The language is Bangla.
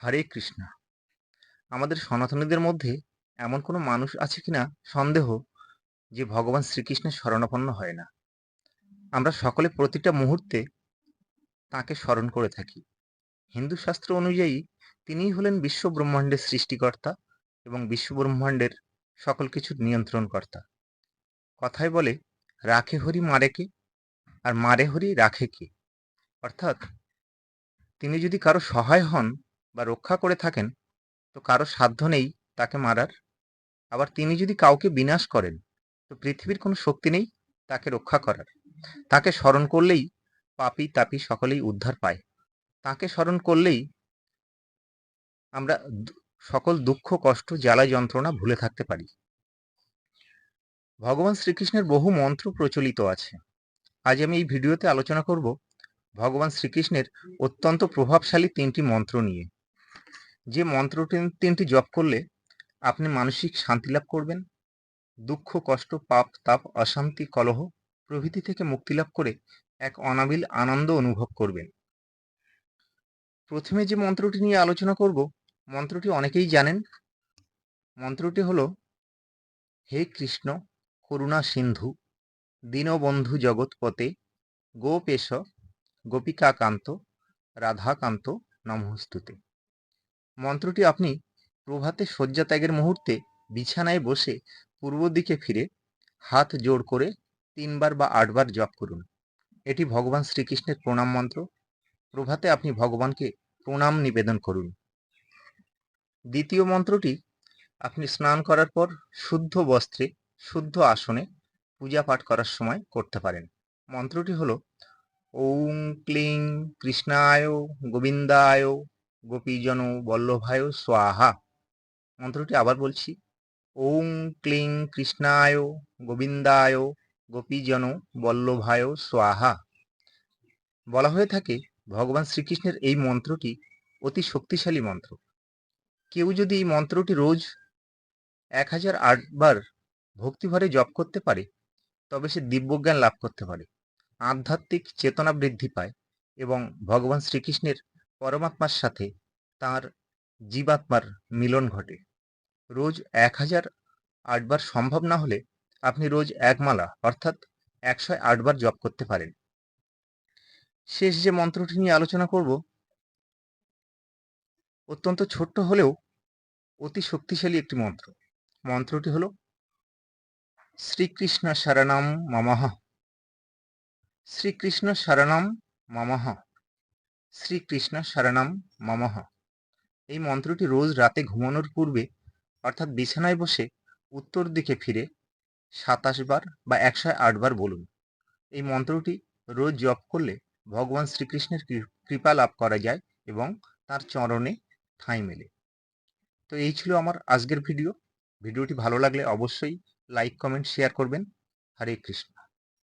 হরে কৃষ্ণ। আমাদের সনাতনীদের মধ্যে এমন কোনো মানুষ আছে কিনা সন্দেহ যে ভগবান শ্রীকৃষ্ণের শরণাপন্ন হয় না। আমরা সকলে প্রতিটা মুহূর্তে তাঁকে স্মরণ করে থাকি। হিন্দু শাস্ত্র অনুযায়ী তিনিই হলেন বিশ্ব ব্রহ্মাণ্ডের সৃষ্টিকর্তা এবং বিশ্ব ব্রহ্মাণ্ডের সকল কিছুর নিয়ন্ত্রণকর্তা। কথায় বলে, রাখে হরি মারে কে, আর মারে হরি রাখে কে। অর্থাৎ তিনি যদি কারো সহায় হন বা রক্ষা করে থাকেন, তো কারো সাধ্য নেই তাকে মারার। আবার তিনি যদি কাউকে বিনাশ করেন, তো পৃথিবীর কোনো শক্তি নেই তাকে রক্ষা করার। তাকে স্মরণ করলেই পাপী তাপী সকলেই উদ্ধার পায়। তাকে স্মরণ করলেই আমরা সকল দুঃখ কষ্ট জ্বালা যন্ত্রণা ভুলে থাকতে পারি। ভগবান শ্রীকৃষ্ণের বহু মন্ত্র প্রচলিত আছে। আজ আমি এই ভিডিওতে আলোচনা করব ভগবান শ্রীকৃষ্ণের অত্যন্ত প্রভাবশালী 3টি মন্ত্র নিয়ে। যে মন্ত্র তিনটি জপ করলে আপনি মানসিক শান্তি লাভ করবেন, দুঃখ কষ্ট পাপ তাপ অশান্তি কলহ প্রভৃতি থেকে মুক্তি লাভ করে এক অনাবিল আনন্দ অনুভব করবেন। প্রথমে যে মন্ত্রটি নিয়ে আলোচনা করব, মন্ত্রটি অনেকেই জানেন। মন্ত্রটি হলো, হে কৃষ্ণ করুণা সিন্ধু দীনবন্ধু জগৎপতে গোপেশ গোপিকাকান্ত রাধাকান্ত নমস্তুতে। মন্ত্রটি আপনি প্রভাতে শয্যা ত্যাগের মুহূর্তে বিছানায় বসে পূর্ব দিকে ফিরে হাত জোড় করে 3 বার বা 8 বার জপ করুন। এটি ভগবান শ্রীকৃষ্ণের প্রণাম মন্ত্র। প্রভাতে আপনি ভগবানকে প্রণাম নিবেদন করুন। দ্বিতীয় মন্ত্রটি আপনি স্নান করার পর শুদ্ধ বস্ত্রে শুদ্ধ আসনে পূজা পাঠ করার সময় করতে পারেন। মন্ত্রটি হলো, ওং ক্লিং কৃষ্ণায় গোবিন্দায় গোপীজন বল্লভায় স্বাহা। মন্ত্রটি আবার বলছি, ওং ক্লিং কৃষ্ণায় গোবিন্দায় গোপীজন বল্লভায় স্বাহা। বলা হয়ে থাকে ভগবান শ্রীকৃষ্ণের এই মন্ত্রটি অতি শক্তিশালী মন্ত্র। কেউ যদি এই মন্ত্রটি রোজ 1008 বার ভক্তিভরে জপ করতে পারে, তবে সে দিব্যজ্ঞান লাভ করতে পারে, আধ্যাত্মিক চেতনা বৃদ্ধি পায় এবং ভগবান শ্রীকৃষ্ণের পরমাত্মার সাথে তার জীবাত্মার মিলন ঘটে। রোজ 1008 বার সম্ভব না হলে আপনি রোজ এক মালা অর্থাৎ 108 বার জপ করতে পারেন। শেষ যে মন্ত্রটি নিয়ে আলোচনা করব, অত্যন্ত ছোট্ট হলেও অতি শক্তিশালী একটি মন্ত্র। মন্ত্রটি হলো, শ্রীকৃষ্ণ শরণম মমঃ শ্রীকৃষ্ণ শরণম মমঃ শ্রীকৃষ্ণ শরণম মমঃ। এই মন্ত্রটি রোজ রাতে ঘুমানোর পূর্বে অর্থাৎ বিছানায় বসে উত্তর দিকে ফিরে 27 বার বা 108 বার বলুন। এই মন্ত্রটি রোজ জপ করলে ভগবান শ্রীকৃষ্ণের কৃপা লাভ করা যায় এবং তার চরণে ঠাঁই মেলে। তো এই ছিল আমার আজকের ভিডিও। ভিডিওটি ভালো লাগলে অবশ্যই লাইক কমেন্ট শেয়ার করবেন। হরে কৃষ্ণ।